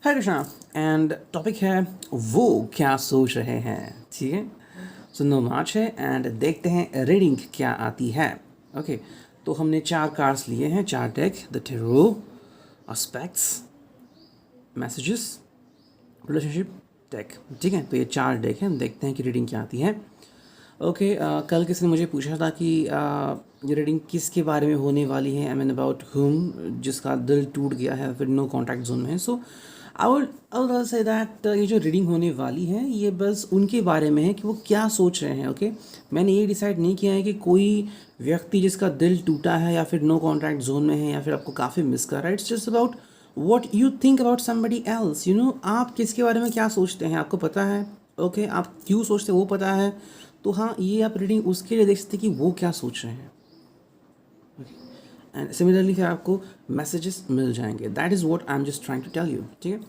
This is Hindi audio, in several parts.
हाय कृष्णा एंड टॉपिक है वो क्या सोच रहे हैं। ठीक है, सो 9 मार्च है एंड देखते हैं रीडिंग क्या आती है। ओके, तो हमने 4 कार्ड्स लिए हैं, 4 deck, the tarot, aspects, messages, relationship deck. ठीक है, तो ये 4 डेक हैं, देखते हैं कि रीडिंग क्या आती है। ओके, कल किसी ने मुझे पूछा था कि ये रीडिंग किसके बारे में होने वाली है, आई मीन अबाउट हुम, जिसका दिल टूट गया है फिर नो कॉन्टैक्ट जोन में है। So I would say that ये जो रीडिंग होने वाली है ये बस उनके बारे में है कि वो क्या सोच रहे हैं। ओके, मैंने ये डिसाइड नहीं किया है कि कोई व्यक्ति जिसका दिल टूटा है या फिर नो कॉन्टैक्ट जोन में है या फिर आपको काफ़ी मिस कर रहा है। It's just about what you think about somebody else. आप किसके बारे में क्या सोचते हैं आपको पता है। ओके, आप क्यों सोचते हैं वो पता है। तो हाँ, ये आप रीडिंग उसके लिए देख सकते हैं कि वो क्या सोच रहे हैं। एंड सिमिलरली फिर आपको मैसेजेस मिल जाएंगे। That is what I am just trying to tell you. ठीक है,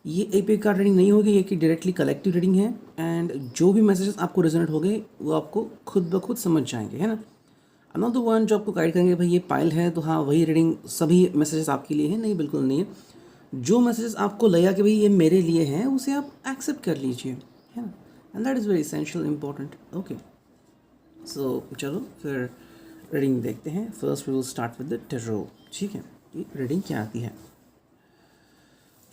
ये एक कार्ड रीडिंग नहीं होगी, ये कि डायरेक्टली कलेक्टिव रीडिंग है एंड जो भी मैसेजेस आपको रेजोनेट हो गए वो आपको खुद ब खुद समझ जाएंगे, है ना। आई नॉट द वन जो आपको गाइड करेंगे भाई ये पाइल है तो हाँ वही रीडिंग सभी मैसेजेस आपके लिए हैं, नहीं बिल्कुल नहीं है। जो मैसेजेस आपको लगेगा कि भाई ये मेरे लिए हैं उसे आप एक्सेप्ट कर लीजिए, है ना। And that is very essential important. Okay, so चलो फिर रीडिंग देखते हैं। First we will start with the tarot. ठीक है, ये रीडिंग क्या आती है।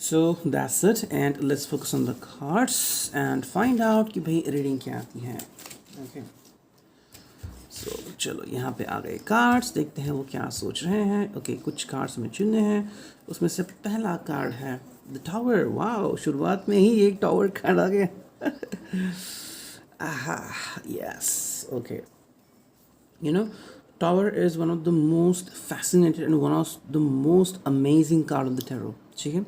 So that's it and let's focus on the cards and find out कि भाई रीडिंग क्या आती है। ओके, सो चलो यहाँ पे आ गए कार्ड्स, देखते हैं वो क्या सोच रहे हैं। ओके, कुछ कार्ड्स में चुनने हैं, उसमें से पहला कार्ड है द टावर। वाओ, शुरुआत में ही एक टावर कार्ड आ गया। आहा, yes, okay. Tower is one of the most fascinating and one of the most amazing card of the tarot। ठीक है,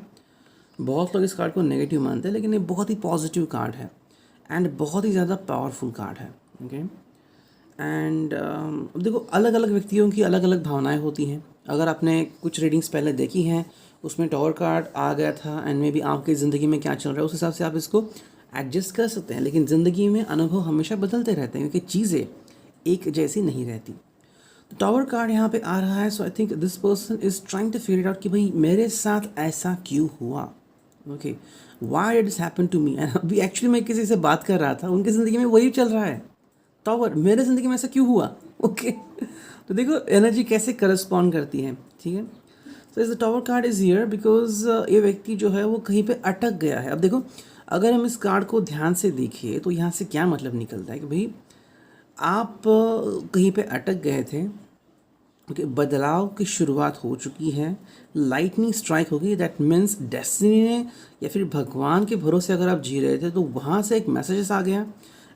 बहुत लोग इस कार्ड को नेगेटिव मानते हैं लेकिन ये बहुत ही पॉजिटिव कार्ड है एंड बहुत ही ज़्यादा पावरफुल कार्ड है। ओके, एंड अब देखो अलग अलग व्यक्तियों की अलग अलग भावनाएं होती हैं। अगर आपने कुछ रीडिंग्स पहले देखी हैं उसमें टावर कार्ड आ गया था एंड मे बी आपकी ज़िंदगी में क्या चल रहा है उस हिसाब से आप इसको एडजस्ट कर सकते हैं। लेकिन ज़िंदगी में अनुभव हमेशा बदलते रहते हैं क्योंकि चीज़ें एक जैसी नहीं रहती। तो टावर कार्ड यहाँ पे आ रहा है, so I think this person is trying to figure out कि भाई मेरे साथ ऐसा क्यों हुआ। Okay, why did this happen to me. अभी एक्चुअली मैं किसी से बात कर रहा था, उनकी ज़िंदगी में वही चल रहा है। टावर, मेरे ज़िंदगी में ऐसा क्यों हुआ। ओके, तो देखो एनर्जी कैसे करस्पॉन्ड करती है। ठीक है, सो इस the tower card is here because ये व्यक्ति जो है वो कहीं पे अटक गया है। अब देखो अगर हम इस कार्ड को ध्यान से देखिए तो यहाँ से क्या मतलब निकलता है कि भाई आप कहीं पे अटक गए थे। ओके, बदलाव की शुरुआत हो चुकी है, लाइटनिंग स्ट्राइक होगी। दैट मीन्स डेस्टिनी ने या फिर भगवान के भरोसे अगर आप जी रहे थे तो वहाँ से एक मैसेजेस आ गया।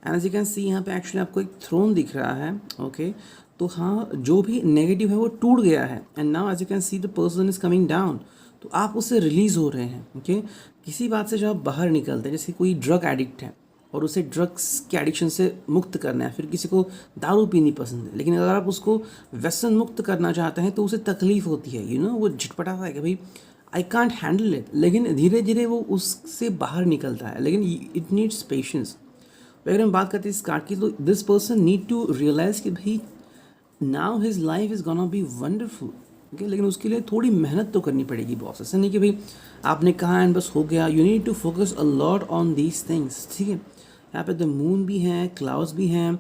And as you can see यहाँ पे एक्चुअली आपको एक थ्रोन दिख रहा है। ओके, तो हाँ जो भी नेगेटिव है वो टूट गया है and now as you can see the person is coming down. तो आप उससे रिलीज़ हो रहे हैं। ओके, किसी बात से जब आप बाहर निकलते हैं, जैसे कोई ड्रग एडिक्ट है और उसे ड्रग्स के एडिक्शन से मुक्त करना है, फिर किसी को दारू पीनी पसंद है लेकिन अगर आप उसको व्यसन मुक्त करना चाहते हैं तो उसे तकलीफ़ होती है। वो झटपटाता है कि भाई आई कांट हैंडल इट, लेकिन धीरे धीरे वो उससे बाहर निकलता है। लेकिन इट नीड्स पेशेंस। अगर हम बात करते हैं इस कार्ड की तो this person need to realize कि भाई now his life is gonna be wonderful. Okay, लेकिन उसके लिए थोड़ी मेहनत तो करनी पड़ेगी बॉस। ऐसा नहीं कि भाई आपने कहा एंड बस हो गया। You need to focus a lot on these things. ठीक है, यहाँ पे द मून भी है, क्लाउड्स भी हैं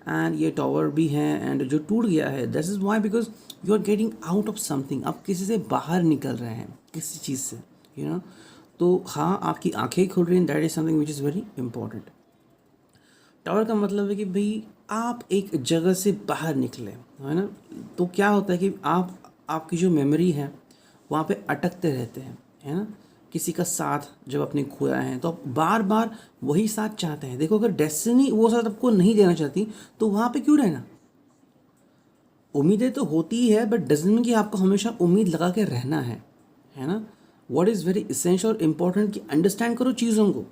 एंड ये टावर भी है एंड जो टूट गया है that is why because you are getting out of something. आप किसी से बाहर निकल रहे हैं, किसी चीज़ से, तो हाँ आपकी आंखें खुल रही हैं। That is something which is very important. Tower का मतलब है कि भाई आप एक जगह से बाहर निकले, है ना। तो क्या होता है कि आपकी जो मेमोरी है वहाँ पे अटकते रहते हैं, है ना। किसी का साथ जब आपने खोया है तो आप बार बार वही साथ चाहते हैं। देखो अगर डेस्टिनी वो साथ आपको नहीं देना चाहती तो वहाँ पे क्यों रहना। उम्मीदें तो होती ही है बट डजंट मीन कि आपको हमेशा उम्मीद लगा के रहना है ना। व्हाट इज़ वेरी इसेंशियल और इम्पॉर्टेंट कि अंडरस्टैंड करो चीज़ों को।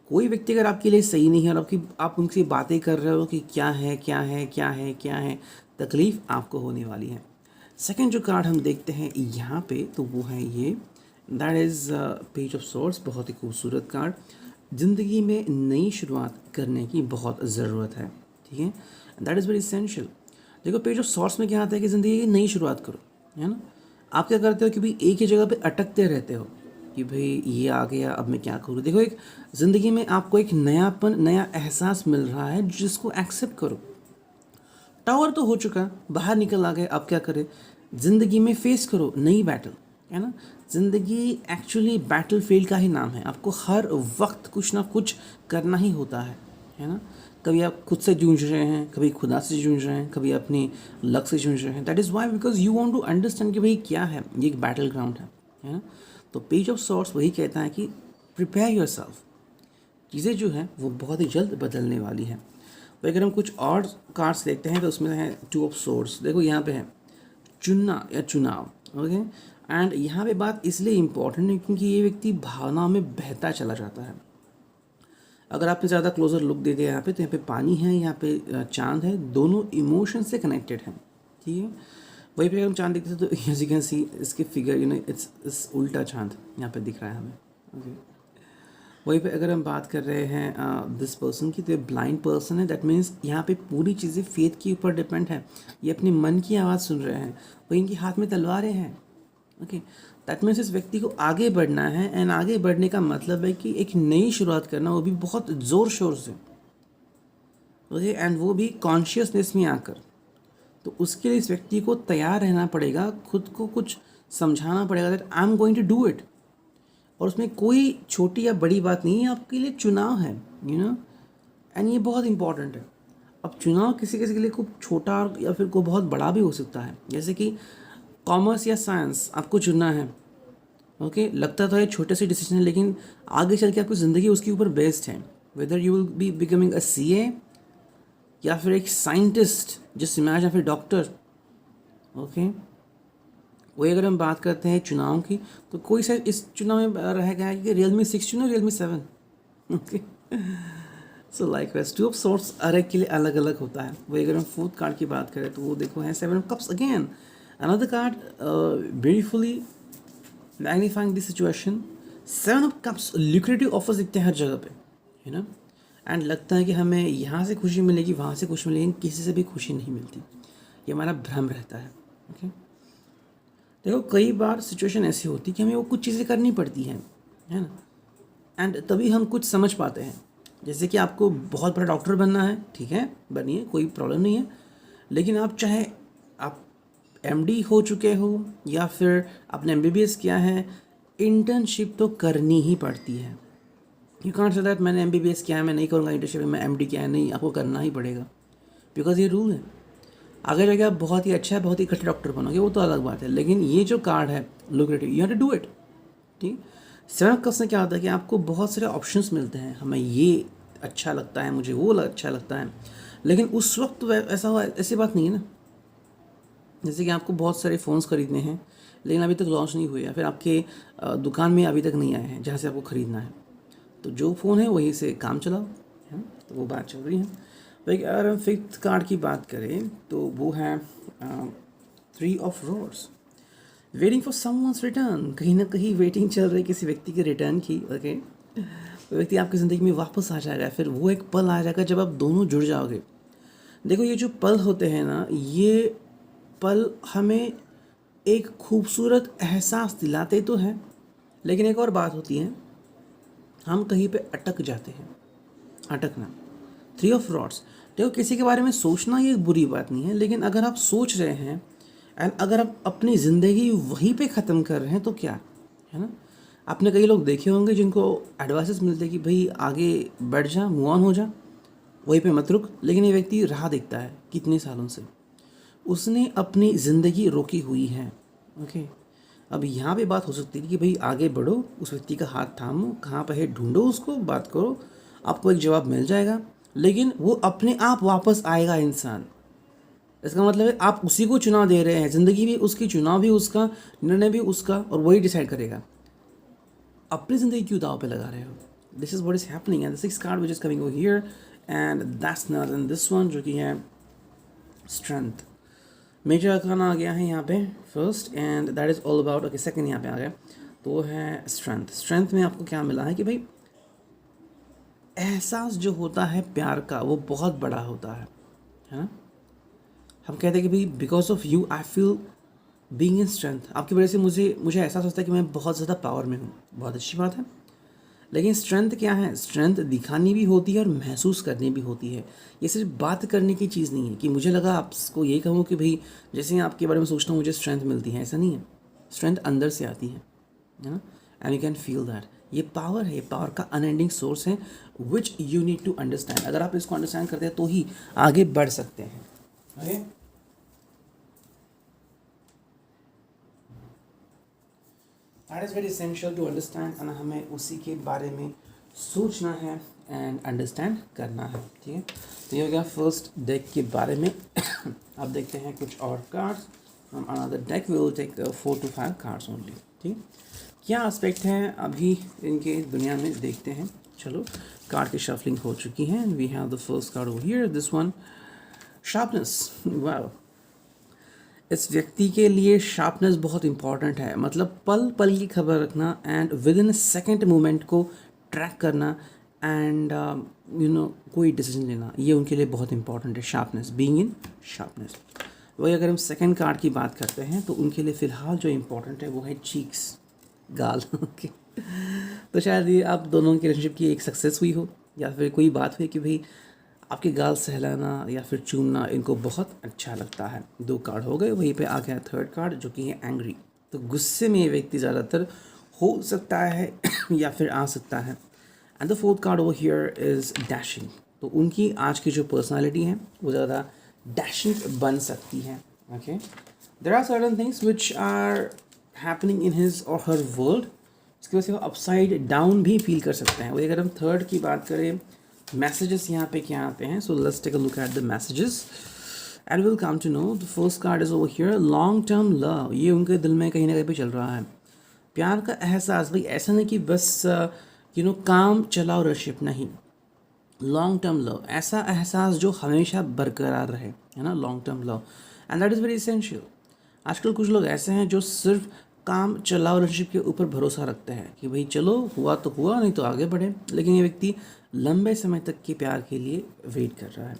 कोई व्यक्ति अगर आपके लिए सही नहीं है और आप उनसे बातें कर रहे हो कि क्या है क्या है क्या है क्या है, तकलीफ़ आपको होने वाली है। सेकंड जो कार्ड हम देखते हैं यहाँ पे तो वो है ये, that is page of source. बहुत ही खूबसूरत कार्ड। ज़िंदगी में नई शुरुआत करने की बहुत ज़रूरत है। ठीक है, दैट इज़ वेरी इसेंशियल। देखो पेज ऑफ सॉर्ट्स में क्या आता है कि ज़िंदगी की नई शुरुआत करो, है ना। आप क्या करते हो कि भाई एक ही जगह पे अटकते रहते हो। कि भाई ये आ गया, अब मैं क्या करूँ। देखो, एक ज़िंदगी में आपको एक नयापन, नया एहसास मिल रहा है जिसको एक्सेप्ट करो। टावर तो हो चुका, बाहर निकल आ गए, अब क्या करें। ज़िंदगी में फेस करो नई बैटल, है ना। ज़िंदगी एक्चुअली बैटल फील्ड का ही नाम है। आपको हर वक्त कुछ ना कुछ करना ही होता है ना। कभी आप खुद से जूझ रहे हैं, कभी खुदा से जूझ रहे हैं, कभी अपनी लक से जूझ रहे हैं। That is why, because you want to understand कि भाई क्या है, ये एक बैटल ग्राउंड है ना। तो पेज ऑफ सॉर्ट्स वही कहता है कि प्रिपेयर योर सेल्फ। चीज़ें जो हैं वो बहुत ही जल्द बदलने वाली हैं। तो अगर हम कुछ और कार्ड्स देखते हैं तो उसमें है टू ऑफ सोर्ड्स। देखो यहाँ पे है चुनना या चुनाव, ओके। एंड यहाँ पे बात इसलिए इम्पॉर्टेंट है क्योंकि ये व्यक्ति भावनाओं में बहता चला जाता है। अगर आपने ज़्यादा क्लोजर लुक दे दिया यहाँ पे, तो यहाँ पे पानी है, यहाँ पे चांद है, दोनों इमोशन से कनेक्टेड हैं, ठीक है। वहीं पे अगर हम चांद देखते हैं तो एज यू कैन सी इसके फिगर, इट्स उल्टा चांद यहाँ पे दिख रहा है हमें, ओके। वहीं पे अगर हम बात कर रहे हैं दिस पर्सन की, तो ये ब्लाइंड पर्सन है। दैट मीन्स यहाँ पे पूरी चीज़ें फेथ के ऊपर डिपेंड है। ये अपने मन की आवाज़ सुन रहे हैं, वही इनके हाथ में तलवारें हैं, ओके। दैट मीन्स इस व्यक्ति को आगे बढ़ना है। एंड आगे बढ़ने का मतलब है कि एक नई शुरुआत करना, वो भी बहुत ज़ोर शोर से, ओके। एंड वो भी कॉन्शियसनेस में आकर। तो उसके लिए इस व्यक्ति को तैयार रहना पड़ेगा, खुद को कुछ समझाना पड़ेगा that I am going to do it. और उसमें कोई छोटी या बड़ी बात नहीं है, आपके लिए चुनाव है, यू नो। एंड ये बहुत इंपॉर्टेंट है। अब चुनाव किसी किसी के लिए खूब छोटा या फिर कोई बहुत बड़ा भी हो सकता है। जैसे कि कॉमर्स या साइंस आपको चुनना है, ओके। लगता तो है छोटे से डिसीजन है, लेकिन आगे चल के आपकी ज़िंदगी उसके ऊपर बेस्ड है। Whether you will be becoming a CA या फिर एक साइंटिस्ट, जस्ट इमेजिन, या फिर डॉक्टर, ओके। वही अगर हम बात करते हैं चुनाव की, तो कोई सा इस चुनाव में रह गया है कि Realme 6 चुनो, Realme 7, ओके। सो लाइक वैस टू ऑफ सोर्ट्स हर एक के लिए अलग अलग होता है। वही अगर हम फोर्थ कार्ड की बात करें तो वो देखो है 7 of cups again, another card beautifully magnifying this situation. 7 of cups lucrative offers दिखते हैं हर जगह पे, है ना। एंड लगता है कि हमें यहाँ से खुशी मिलेगी, वहाँ से खुशी मिलेगी, किसी से भी खुशी नहीं मिलती। ये हमारा भ्रम रहता है, ओके। देखो, कई बार सिचुएशन ऐसी होती है कि हमें वो कुछ चीज़ें करनी पड़ती हैं, है ना। एंड तभी हम कुछ समझ पाते हैं। जैसे कि आपको बहुत बड़ा डॉक्टर बनना है, ठीक है, बनिए, कोई प्रॉब्लम नहीं है। लेकिन आप चाहे आप एमडी हो चुके हो या फिर आपने एमबीबीएस किया है, इंटर्नशिप तो करनी ही पड़ती है। यू कांट से दैट मैंने एमबीबीएस किया है, मैं नहीं करूँगा इंटर्नशिप, मैं एमडी किया है, नहीं, आपको करना ही पड़ेगा, बिकॉज ये रूल है। आगे जाके आप बहुत ही अच्छा है, बहुत ही इकट्ठे डॉक्टर बनोगे, वो तो अलग बात है। लेकिन ये जो कार्ड है lucrative, you have to do it, ठीक। 7 कप्स में क्या होता है कि आपको बहुत सारे ऑप्शंस मिलते हैं, हमें ये अच्छा लगता है, मुझे वो अच्छा लगता है। लेकिन उस वक्त ऐसा हुआ, ऐसी बात नहीं है ना। जैसे कि आपको बहुत सारे फ़ोन्स खरीदने हैं लेकिन अभी तक लॉन्च नहीं हुए, या फिर आपके दुकान में अभी तक नहीं आए हैं जहाँ से आपको ख़रीदना है, तो जो फ़ोन है वहीं से काम चलाओ, है ना। तो वो बात चल रही है। भाई अगर हम फिफ्थ कार्ड की बात करें तो वो है 3 of roads, waiting for someone's return. कहीं ना कहीं वेटिंग चल रही है किसी व्यक्ति के रिटर्न की, ओके। तो व्यक्ति आपकी ज़िंदगी में वापस आ जाएगा, फिर वो एक पल आ जाएगा जब आप दोनों जुड़ जाओगे। देखो, ये जो पल होते हैं ना, ये पल हमें एक खूबसूरत एहसास दिलाते तो हैं, लेकिन एक और बात होती है, हम कहीं पे अटक जाते हैं। अटकना, 3 ऑफ रॉड्स। देखो, किसी के बारे में सोचना ये बुरी बात नहीं है, लेकिन अगर आप सोच रहे हैं एंड अगर आप अपनी ज़िंदगी वहीं पे ख़त्म कर रहे हैं तो क्या, है ना। आपने कई लोग देखे होंगे जिनको एडवाइसेस मिलते हैं कि भाई आगे बढ़ जा, मूव ऑन हो जा, वहीं पे मत रुक। लेकिन ये व्यक्ति राह देखता है कितने सालों से, उसने अपनी ज़िंदगी रोकी हुई है, ओके। अब यहाँ पे बात हो सकती है कि भाई आगे बढ़ो, उस व्यक्ति का हाथ थामो, कहाँ पर है ढूंढो उसको, बात करो, आपको एक जवाब मिल जाएगा। लेकिन वो अपने आप वापस आएगा इंसान। इसका मतलब है आप उसी को चुनाव दे रहे हैं, ज़िंदगी भी उसकी, चुनाव भी उसका, निर्णय भी उसका, और वही डिसाइड करेगा। अपनी ज़िंदगी क्यों दाव पे लगा रहे हो। This is what is happening and the 6th card which is coming over here and that's not in this one, जो कि है स्ट्रेंथ। मेजर अरकाना आ गया है यहाँ पे first, and that is all about, okay, second यहाँ पे आ गया, तो वो है स्ट्रेंथ। स्ट्रेंथ में आपको क्या मिला है कि भाई एहसास जो होता है प्यार का, वो बहुत बड़ा होता है ना। हम कहते हैं कि भाई because of you I feel being in strength, आपकी वजह से मुझे एहसास होता है कि मैं बहुत ज़्यादा पावर में हूँ, बहुत अच्छी बात है। लेकिन स्ट्रेंथ क्या है? स्ट्रेंथ दिखानी भी होती है और महसूस करनी भी होती है। ये सिर्फ बात करने की चीज़ नहीं है कि मुझे लगा आपको यही कहूँ कि भाई जैसे ही आपके बारे में सोचता हूँ मुझे स्ट्रेंथ मिलती है, ऐसा नहीं है। स्ट्रेंथ अंदर से आती है ना, and you can feel that. ये पावर है, ये पावर का अनएंडिंग सोर्स है which you need to understand. अगर आप इसको अंडरस्टैंड करते हैं तो ही आगे बढ़ सकते हैं। Okay, that is very essential to understand, and हमें उसी के बारे में सोचना है एंड अंडरस्टैंड करना है। ठीक है, तो ये हो गया फर्स्ट डेक के बारे में। अब देखते हैं कुछ और cards from another deck. We will take 4 to 5 cards only. ठीक, क्या एस्पेक्ट हैं अभी इनके दुनिया में, देखते हैं। चलो, कार्ड की शफलिंग हो चुकी है। We have the first card over here, this one, sharpness. Wow, इस व्यक्ति के लिए शार्पनेस बहुत इंपॉर्टेंट है, मतलब पल पल की खबर रखना and with in second moment को ट्रैक करना एंड कोई डिसीजन लेना, ये उनके लिए बहुत इंपॉर्टेंट है। Sharpness, being in sharpness. वही अगर हम सेकेंड कार्ड की बात करते हैं तो उनके लिए फ़िलहाल जो इम्पोर्टेंट है वो है चीक्स, गाल। ओके, तो शायद ये आप दोनों की रिलेशनशिप की एक सक्सेस हुई हो, या फिर कोई बात हुई कि भाई आपके गाल सहलाना या फिर चूमना इनको बहुत अच्छा लगता है। 2 कार्ड हो गए, वहीं पे आ गया थर्ड कार्ड जो कि है एंग्री। तो गुस्से में ये व्यक्ति ज़्यादातर हो सकता है या फिर आ सकता है। And the fourth card over here is dashing. तो उनकी आज की जो पर्सनालिटी है वो ज़्यादा डैशिंग बन सकती है। Okay, there are certain things which are happening in his or her world, इसकी वजह से वो अपसाइड डाउन भी फील कर सकते हैं। वही अगर हम थर्ड की बात करें, मैसेजेस यहाँ पे क्या आते हैं, so let's take a look at the messages and will come to know. The first card is over here, long term love. ये उनके दिल में कहीं ना कहीं पे चल रहा है, प्यार का एहसास। भाई ऐसा नहीं कि बस काम चलाओ रिलेशनशिप, नहीं, लॉन्ग टर्म लव, ऐसा एहसास जो हमेशा बरकरार रहे, है ना, long term love, and that is very essential. आजकल कुछ लोग ऐसे हैं जो सिर्फ काम चलाओ रिलेशनशिप के ऊपर भरोसा रखते हैं कि भाई चलो हुआ तो हुआ, नहीं तो आगे बढ़े, लेकिन ये व्यक्ति लंबे समय तक के प्यार के लिए वेट कर रहा है।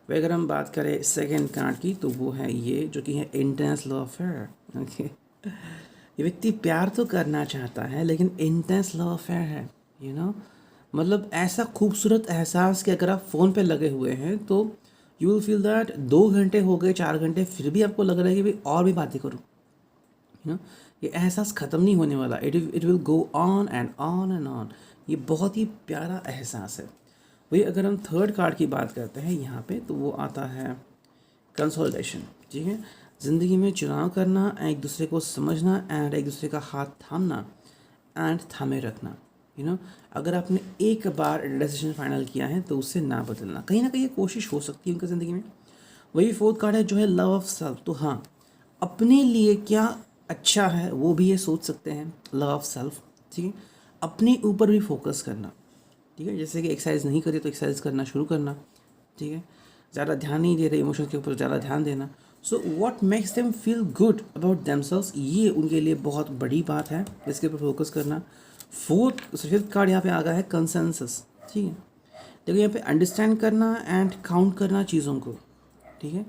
वही अगर हम बात करें सेकेंड कार्ड की तो वो है ये जो कि है इंटेंस लव अफेयर। ओके, ये व्यक्ति प्यार तो करना चाहता है लेकिन इंटेंस लव अफेयर है, मतलब ऐसा खूबसूरत एहसास कि अगर आप फ़ोन पे लगे हुए हैं तो यू विल फील दैट 2 घंटे हो गए, 4 घंटे, फिर भी आपको लग रहा है कि भाई और भी बातें करूँ। ये एहसास ख़त्म नहीं होने वाला, it will go on and on and on. ये बहुत ही प्यारा एहसास है। वही अगर हम थर्ड कार्ड की बात करते हैं यहाँ पे तो वो आता है कंसोलिडेशन। ठीक है, ज़िंदगी में चुनाव करना, एक दूसरे को समझना एंड एक दूसरे का हाथ थामना एंड थामे रखना। अगर आपने एक बार डिसीजन फाइनल किया है तो उससे ना बदलना, कहीं ना कहीं ये कोशिश हो सकती है उनकी ज़िंदगी में। वही फोर्थ कार्ड है जो है लव ऑफ सेल्फ। तो हाँ, अपने लिए क्या अच्छा है वो भी ये सोच सकते हैं, लव ऑफ सेल्फ। ठीक है, अपने ऊपर भी फोकस करना। ठीक है, जैसे कि एक्सरसाइज नहीं करी तो एक्सरसाइज करना शुरू करना। ठीक है, ज़्यादा ध्यान नहीं दे रहे इमोशंस के ऊपर, ज़्यादा ध्यान देना। So what makes them feel good about themselves, ये उनके लिए बहुत बड़ी बात है, इसके ऊपर फोकस करना। फिफ्थ कार्ड यहाँ पे आ गया है कंसेंसस। ठीक है, देखो यहाँ पे अंडरस्टैंड करना एंड काउंट करना चीज़ों को। ठीक है,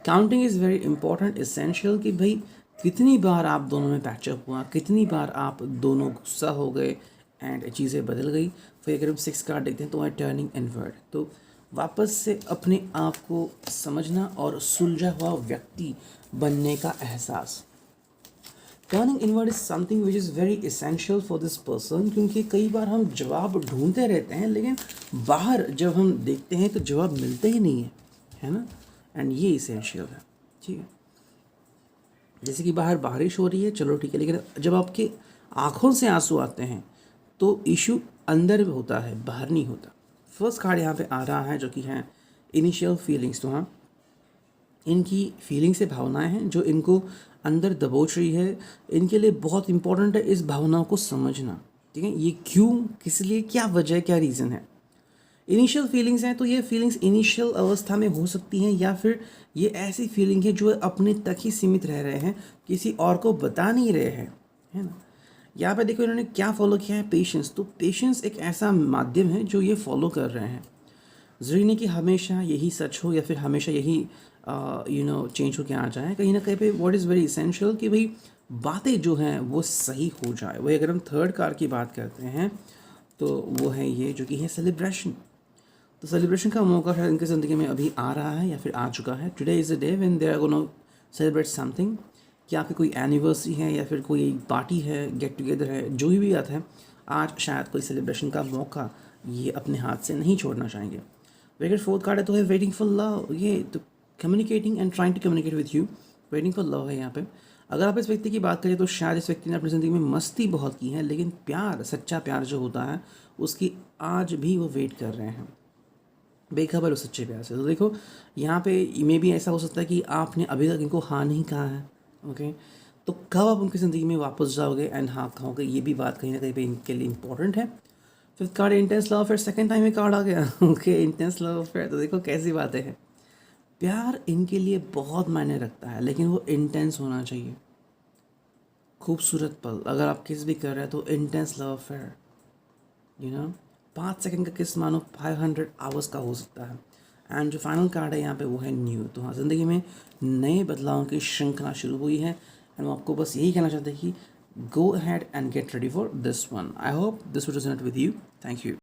counting is very important, essential, कि भाई कितनी बार आप दोनों में पैचअप हुआ, कितनी बार आप दोनों गुस्सा हो गए एंड चीज़ें बदल गई। फिर अगर हम 6 कार्ड देखते हैं तो है टर्निंग इनवर्ड। तो वापस से अपने आप को समझना और सुलझा हुआ व्यक्ति बनने का एहसास। Turning inward is something which is very essential for this person, क्योंकि कई बार हम जवाब ढूंढते रहते हैं लेकिन बाहर जब हम देखते हैं तो जवाब मिलते ही नहीं है ना, एंड ये इसेंशियल है। ठीक है, जैसे कि बाहर बारिश हो रही है, चलो ठीक है, लेकिन जब आपके आँखों से आंसू आते हैं तो इशू अंदर होता है, बाहर नहीं होता। फर्स्ट कार्ड यहाँ पे आ रहा है जो कि है इनिशियल फीलिंग्स। तो हाँ, इनकी फीलिंग से भावनाएं हैं जो इनको अंदर दबोच रही है। इनके लिए बहुत इंपॉर्टेंट है इस भावनाओं को समझना। ठीक है, ये क्यों, किस लिए, क्या वजह, क्या रीज़न है। इनिशियल फीलिंग्स हैं तो ये फीलिंग्स इनिशियल अवस्था में हो सकती हैं, या फिर ये ऐसी फीलिंग है जो अपने तक ही सीमित रह रहे हैं, किसी और को बता नहीं रहे हैं, है ना। यहाँ पे देखो इन्होंने क्या फॉलो किया है, पेशेंस। तो पेशेंस एक ऐसा माध्यम है जो ये फॉलो कर रहे हैं। ज़रूरी नहीं कि हमेशा यही सच हो या फिर हमेशा यही चेंज होके आ जाए कहीं ना कहीं पे। व्हाट इज़ वेरी इसेंशियल कि भाई बातें जो हैं वो सही हो जाए। वही अगर हम थर्ड कार की बात करते हैं तो वो है ये जो कि है सेलिब्रेशन। तो सेलिब्रेशन का मौका शायद इनकी ज़िंदगी में अभी आ रहा है या फिर आ चुका है। Today is a day when they are gonna celebrate something. कि आपकी कोई एनिवर्सरी है या फिर कोई पार्टी है, गेट टुगेदर है, जो भी आता है, आज शायद कोई सेलिब्रेशन का मौका ये अपने हाथ से नहीं छोड़ना चाहेंगे। अगर फोर्थ कार्ड है तो है वेटिंग फॉर लव। ये तो communicating and trying to communicate with you, waiting for love है यहाँ पे। अगर आप इस व्यक्ति की बात करें तो शायद इस व्यक्ति ने अपनी ज़िंदगी में मस्ती बहुत की है, लेकिन प्यार, सच्चा प्यार जो होता है उसकी आज भी वो वेट कर रहे हैं, बेखबर हो सच्चे प्यार से। तो देखो यहाँ पे मे भी ऐसा हो सकता है कि आपने अभी तक इनको हाँ नहीं कहा है। ओके, तो कब आप उनकी ज़िंदगी में वापस जाओगे एंड हाँ कहोगे, ये भी बात कहीं ना कहीं पे इनके लिए इंपॉर्टेंट है। Fifth card intense love affair, second time में कार्ड आ गया। ओके, इंटेंस लव अफेयर, तो देखो कैसी बातें हैं। प्यार इनके लिए बहुत मायने रखता है, लेकिन वो इंटेंस होना चाहिए। खूबसूरत पल अगर आप किस भी कर रहे हैं तो इंटेंस लव अफेयर, 5 सेकंड का किस मानो 500 आवर्स का हो सकता है। एंड जो फाइनल कार्ड है यहाँ पे वो है न्यू। तो हाँ, ज़िंदगी में नए बदलावों की श्रृंखला शुरू हुई है। एंड मैं आपको बस यही कहना चाहता कि go ahead and get ready for this one. I hope this will resonate with you. Thank you.